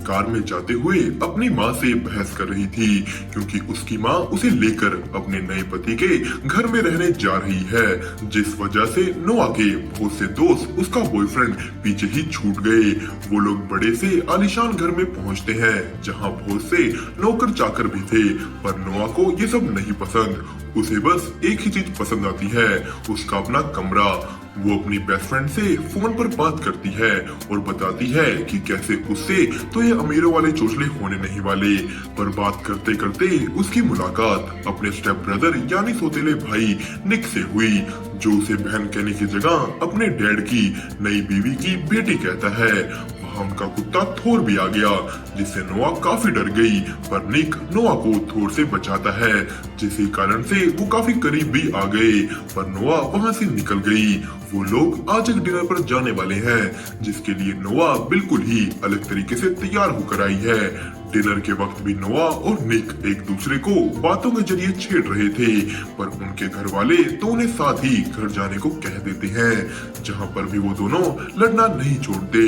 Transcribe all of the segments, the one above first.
Car में जाते हुए अपनी माँ से बहस कर रही थी, क्योंकि उसकी माँ उसे लेकर अपने नए पति के घर में रहने जा रही है, जिस वजह से नोआ के बहुत से दोस्त उसका बॉयफ्रेंड पीछे ही छूट गए। वो लोग बड़े से आलीशान घर में पहुंचते हैं, जहां बहुत से नौकर चाकर भी थे, पर नोआ को ये सब नहीं पसंद। उसे बस एक ही चीज पसंद आती है, उसका अपना कमरा। वो अपनी बेस्ट फ्रेंड से फोन पर बात करती है और बताती है कि कैसे उससे तो ये अमीरों वाले चोचले होने नहीं वाले। पर बात करते करते उसकी मुलाकात अपने स्टेप ब्रदर यानी सौतेले भाई निक से हुई, जो उसे बहन कहने की जगह अपने डैड की नई बीवी की बेटी कहता है। वहाँ उनका कुत्ता थोर भी आ गया, जिससे नोआ काफी डर गई, पर निक नोआ को थोर से बचाता है, जिसके कारण से वो काफी करीब भी आ गए, पर नोआ वहाँ से निकल गई। वो लोग आज एक डिनर पर जाने वाले हैं, जिसके लिए नोआ बिल्कुल ही अलग तरीके से तैयार होकर आई है। डिनर के वक्त भी नोआ और निक एक दूसरे को बातों के जरिए छेड़ रहे थे, पर उनके घर वाले तो उन्हें साथ ही घर जाने को कह देते हैं, जहां पर भी वो दोनों लड़ना नहीं छोड़ते।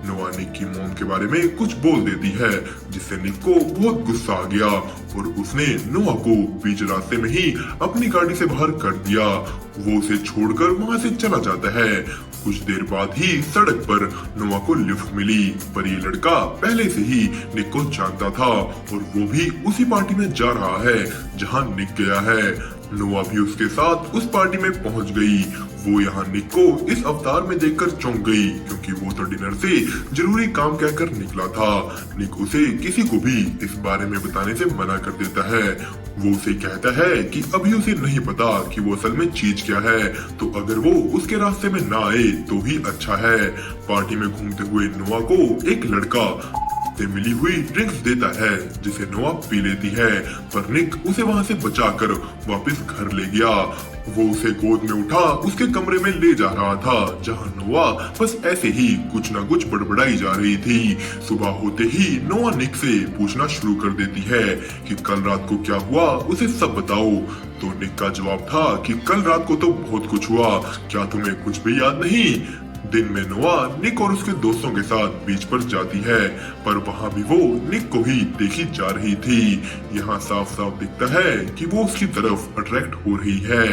नोआ निक की मॉम के बारे में कुछ बोल देती है, जिससे निक को बहुत गुस्सा आ गया और उसने नोआ को बीच रास्ते में ही अपनी गाड़ी से बाहर कर दिया। वो उसे छोड़कर वहां से चला जाता है। कुछ देर बाद ही सड़क पर नोआ को लिफ्ट मिली, पर ये लड़का पहले से ही निक को जानता था और वो भी उसी पार्टी में जा रहा है जहां निक गया है। नोआ भी उसके साथ उस पार्टी में पहुंच गई। वो यहाँ निक को इस अवतार में देखकर चौंक गई, क्योंकि वो तो डिनर से जरूरी काम कहकर निकला था। निक उसे किसी को भी इस बारे में बताने से मना कर देता है। वो उसे कहता है कि अभी उसे नहीं पता कि वो असल में चीज क्या है, तो अगर वो उसके रास्ते में ना आए तो ही अच्छा है। पार्टी में घूमते हुए नोआ को एक लड़का से मिली हुई ड्रिंक्स देता है, जिसे नोआ पी लेती है, पर निक उसे वहां से बचाकर वापस घर ले गया। वो उसे गोद में उठा उसके कमरे में ले जा रहा था, जहां नोआ बस ऐसे ही कुछ ना कुछ बड़बड़ाई जा रही थी। सुबह होते ही नोआ निक से पूछना शुरू कर देती है कि कल रात को क्या हुआ, उसे सब बताओ। तो निक का जवाब था कि कल रात को तो बहुत कुछ हुआ, क्या तुम्हें कुछ भी याद नहीं। दिन में नोआ निक और उसके दोस्तों के साथ बीच पर जाती है, पर वहाँ भी वो निक को ही देखी जा रही थी। यहाँ साफ साफ दिखता है कि वो उसकी तरफ अट्रैक्ट हो रही है।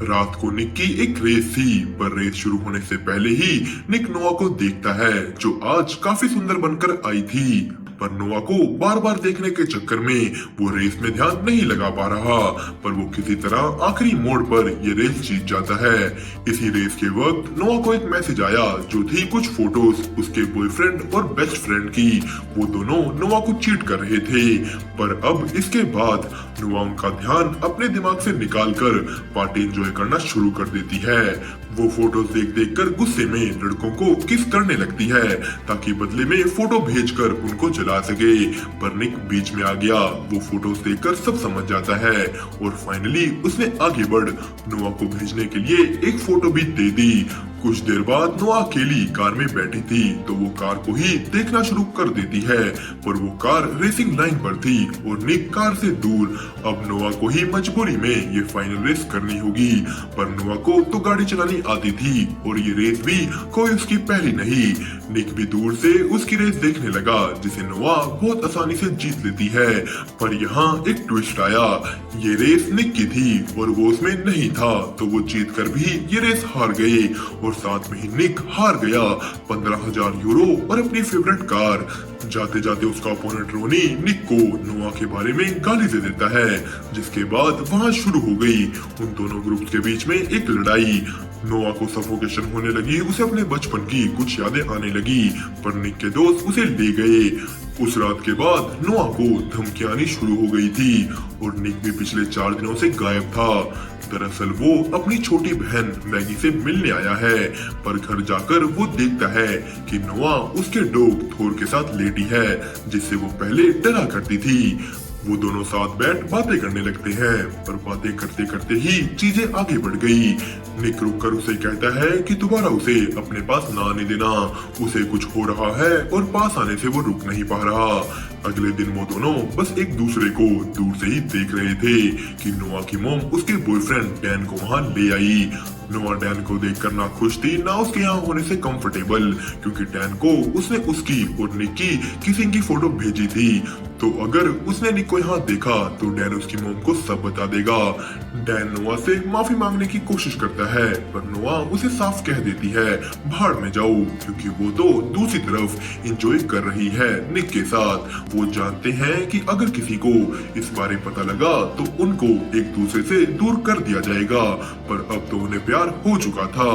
रात को निक की एक रेस थी, पर रेस शुरू होने से पहले ही निक नोआ को देखता है, जो आज काफी सुंदर बनकर आई थी। पर नोआ को बार बार देखने के चक्कर में वो रेस में ध्यान नहीं लगा पा रहा, पर वो किसी तरह आखिरी मोड़ पर ये रेस जीत जाता है। इसी रेस के वक्त नोआ को एक मैसेज आया, जो थी कुछ फोटोज उसके बॉयफ्रेंड और बेस्ट फ्रेंड की। वो दोनों नोआ को चीट कर रहे थे, पर अब इसके बाद नोआ उनका ध्यान अपने दिमाग से निकालकर पार्टी एंजॉय करना शुरू कर देती है। वो फोटोज देख देख कर गुस्से में लड़कों को किस करने लगती है, ताकि बदले में फोटो भेजकर उनको जला सके। पर निक बीच में आ गया। वो फोटोज देखकर सब समझ जाता है और फाइनली उसने आगे बढ़ नोआ को भेजने के लिए एक फोटो भी दे दी। कुछ देर बाद नोआ अकेली कार में बैठी थी, तो वो कार को ही देखना शुरू कर देती है, पर वो कार रेसिंग लाइन पर थी और निक कार से दूर। अब नोआ को ही मजबूरी में ये फाइनल रेस करनी होगी, पर नोआ को तो गाड़ी चलानी आती थी और ये रेस भी कोई उसकी पहली नहीं। निक भी दूर से उसकी रेस देखने लगा, जिसे नोआ बहुत आसानी से जीत लेती है। पर यहाँ एक ट्विस्ट आया, ये रेस निक की थी और वो उसमें नहीं था, तो वो जीत कर भी ये रेस हार गए और साथ में ही निक हार गया 15,000 यूरो और अपनी फेवरेट कार। जाते जाते उसका अपोनेंट रोनी निक को नोआ के बारे में गाली दे देता है, जिसके बाद वहाँ शुरू हो गई उन दोनों ग्रुप्स के बीच में एक लड़ाई। नोआ को सफोकेशन होने लगी, उसे अपने बचपन की कुछ यादें आने लगी, पर निक के दोस्त उसे ले गए। उस रात के बाद नोआ को धमकियां आनी शुरू हो गई थी और निक भी पिछले 4 दिनों से गायब था। दरअसल वो अपनी छोटी बहन मैगी से मिलने आया है, पर घर जाकर वो देखता है कि नोआ उसके डॉग थोर के साथ लेटी है, जिससे वो पहले डरा करती थी। वो दोनों साथ बैठ बातें करने लगते हैं, पर बातें करते करते ही चीजें आगे बढ़ गई। निक रुक कर उसे कहता है कि दोबारा उसे अपने पास ना आने देना, उसे कुछ हो रहा है और पास आने से वो रुक नहीं पा रहा। अगले दिन वो दोनों बस एक दूसरे को दूर से ही देख रहे थे कि नोआ की मॉम उसके बॉयफ्रेंड डैन को वहां ले आई। नोआ डैन को देखकर ना खुश थी ना उसके यहाँ होने से कंफर्टेबल, क्योंकि डैन को उसने उसकी और निक की किसिंग की फोटो भेजी थी। तो अगर उसने निक को यहाँ देखा तो डैन उसकी मॉम को सब बता देगा। डैन नोआ से माफी मांगने की कोशिश करता है, पर नोआ उसे साफ कह देती है भाड़ में जाओ, क्योंकि वो तो दूसरी तरफ एंजॉय कर रही है निक के साथ। वो जानते हैं कि अगर किसी को इस बारे पता लगा तो उनको एक दूसरे से दूर कर दिया जाएगा, पर अब तो उन्हें प्यार हो चुका था।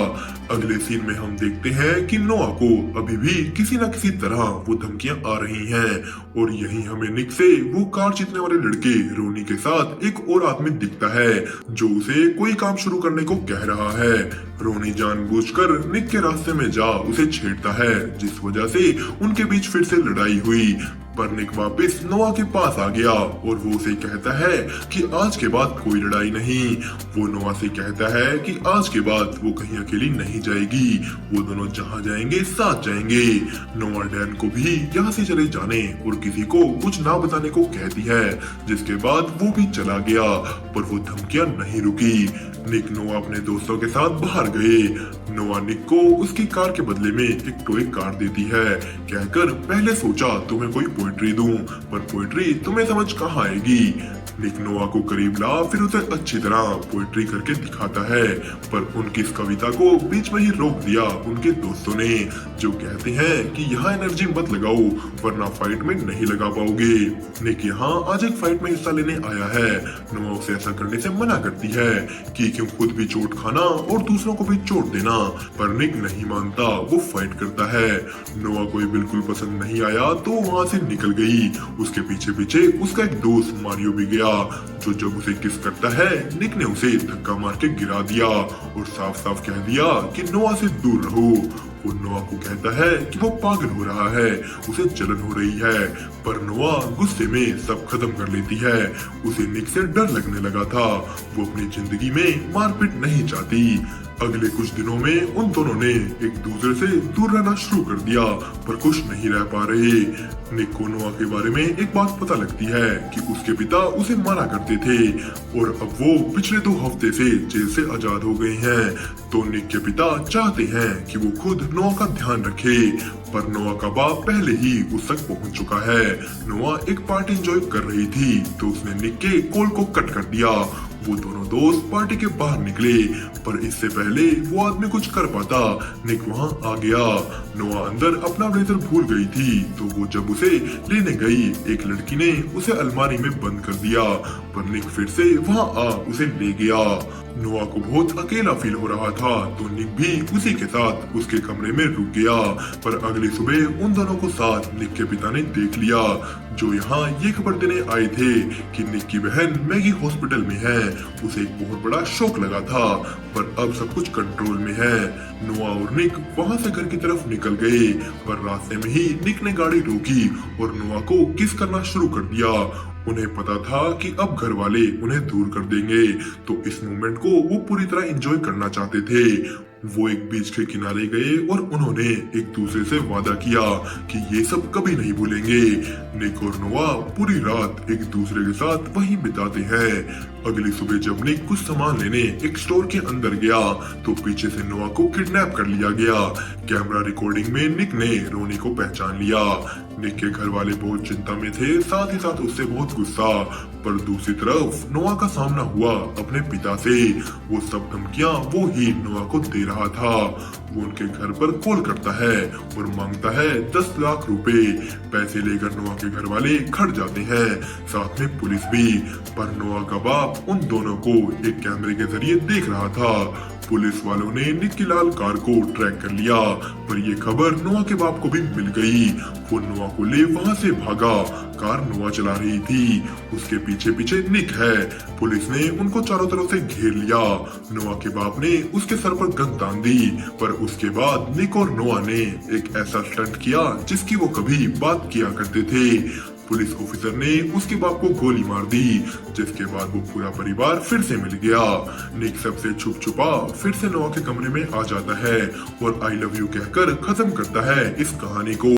अगले सीन में हम देखते हैं कि नोआ को अभी भी किसी न किसी तरह वो धमकियां आ रही हैं, और यही हमें निक से वो कार जीतने वाले लड़के रोनी के साथ एक और आदमी दिखता है जो उसे कोई काम शुरू करने को कह रहा है। रोनी जानबूझकर निक के रास्ते में जा उसे छेड़ता है, जिस वजह से उनके बीच फिर से लड़ाई हुई। पर निक वापस नोआ के पास आ गया और वो उसे कहता है कि आज के बाद कोई लड़ाई नहीं। वो नोआ से कहता है कि आज के बाद वो कहीं अकेली नहीं जाएगी, वो दोनों जहाँ जाएंगे साथ जाएंगे। नोआ डैन को भी यहाँ से चले जाने और किसी को कुछ ना बताने को कहती है, जिसके बाद वो भी चला गया, पर वो धमकियां नहीं रुकी। निक नोआ अपने दोस्तों के साथ बाहर गए। नोआ निक को उसकी कार के बदले में एक टॉय कार देती है, कहकर पहले सोचा तुम्हें कोई पोएट्री दूं, पर पोएट्री तुम्हें समझ कहाँ आएगी। निक नोआ को करीब ला, फिर उसे अच्छी तरह पोएट्री करके दिखाता है, पर उनकी इस कविता को बीच में ही रोक दिया उनके दोस्तों ने, जो कहते हैं कि यहाँ एनर्जी मत लगाओ वरना फाइट में नहीं लगा पाओगे। निक यहाँ आज एक फाइट में हिस्सा लेने आया है। नोआ उसे ऐसा करने से मना करती है कि क्यों खुद भी चोट खाना और दूसरों को भी चोट देना, पर निक नहीं मानता, वो फाइट करता है। नोआ को बिल्कुल पसंद नहीं आया तो वहाँ से निकल गई। उसके पीछे पीछे उसका एक दोस्त मारियो भी गया, जो जब उसे किस करता है निक ने उसे धक्का मार के गिरा दिया और साफ साफ कह दिया कि नोआ से दूर रहो। वो नोआ को कहता है कि वो पागल हो रहा है, उसे जलन हो रही है, पर नोआ गुस्से में सब खत्म कर लेती है। उसे निक से डर लगने लगा था, वो अपनी जिंदगी में मारपीट नहीं चाहती। अगले कुछ दिनों में उन दोनों ने एक दूसरे से दूर रहना शुरू कर दिया, पर खुश नहीं रह पा रहे। निक को नोआ के बारे में एक बात पता लगती है कि उसके पिता उसे मारा करते थे और अब वो पिछले 2 हफ्ते से जेल से आजाद हो गए हैं। तो निक के पिता चाहते हैं कि वो खुद नोआ का ध्यान रखे, पर नोआ का बाप पहले ही उस तक पहुंच चुका है। नोआ एक पार्टी एंजॉय कर रही थी तो उसने निक के कॉल को कट कर दिया। वो दोनों दोस्त पार्टी के बाहर निकले, पर इससे पहले वो आदमी कुछ कर पाता निक वहां आ गया। नोआ अंदर अपना ब्लेजर भूल गई थी, तो वो जब उसे लेने गई एक लड़की ने उसे अलमारी में बंद कर दिया, पर निक फिर से वहां आ उसे ले गया। नोआ को बहुत अकेला फील हो रहा था, तो निक भी उसी के साथ उसके कमरे में रुक गया। पर अगली सुबह उन दोनों को साथ निक के पिता ने देख लिया, जो यहाँ ये खबर देने आए थे कि निक की बहन मैगी हॉस्पिटल में है। उसे एक बहुत बड़ा शौक लगा था, पर अब सब कुछ कंट्रोल में है। नोआ और निक वहाँ से घर की तरफ निकल गए, पर रास्ते में ही निक ने गाड़ी रोकी और नोआ को किस करना शुरू कर दिया। उन्हें पता था कि अब घर वाले उन्हें दूर कर देंगे, तो इस मोमेंट को वो पूरी तरह एंजॉय करना चाहते थे। वो एक बीच के किनारे गए और उन्होंने एक दूसरे से वादा किया कि ये सब कभी नहीं भूलेंगे। निक और नोआ पूरी रात एक दूसरे के साथ वहीं बिताते हैं। अगली सुबह जब निक कुछ सामान लेने एक स्टोर के अंदर गया तो पीछे से नोआ को किडनैप कर लिया गया। कैमरा रिकॉर्डिंग में निक ने रोनी को पहचान लिया। निक के घर वाले बहुत चिंता में थे, साथ ही साथ उससे बहुत गुस्सा। पर दूसरी तरफ नोआ का सामना हुआ अपने पिता से। वो सब धमकियां वो ही नोआ को दे रहा था। वो उनके घर पर कॉल करता है और मांगता है 10 लाख रुपए। पैसे लेकर नोआ के घर वाले खड़ जाते हैं, साथ में पुलिस भी। पर नोआ का बाप उन दोनों को एक कैमरे के जरिए देख रहा था। पुलिस वालों ने निक की लाल कार को ट्रैक कर लिया, पर ये खबर नोआ के बाप को भी मिल गई। वो नोआ को ले वहाँ से भागा। कार नोआ चला रही थी, उसके पीछे पीछे निक है। पुलिस ने उनको चारों तरफ से घेर लिया। नोआ के बाप ने उसके सर पर गन तान दी, पर उसके बाद निक और नोआ ने एक ऐसा स्टंट किया जिसकी वो कभी बात किया करते थे। पुलिस ऑफिसर ने उसके बाप को गोली मार दी, जिसके बाद वो पूरा परिवार फिर से मिल गया। निक सबसे छुप छुपा फिर से नोआ के कमरे में आ जाता है और आई लव यू कहकर खत्म करता है इस कहानी को।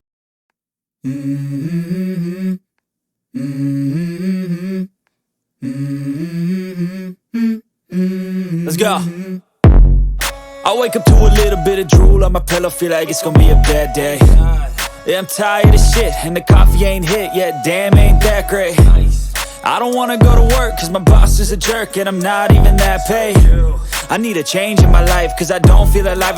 Let's go. I wake up to a little bit of drool on my pillow, feel like it's gonna be a bad day. Yeah, I'm tired of shit, and the coffee ain't hit yet, damn ain't that great. I don't wanna go to work, cause my boss is a jerk, and I'm not even that paid. I need a change in my life, cause I don't feel alive.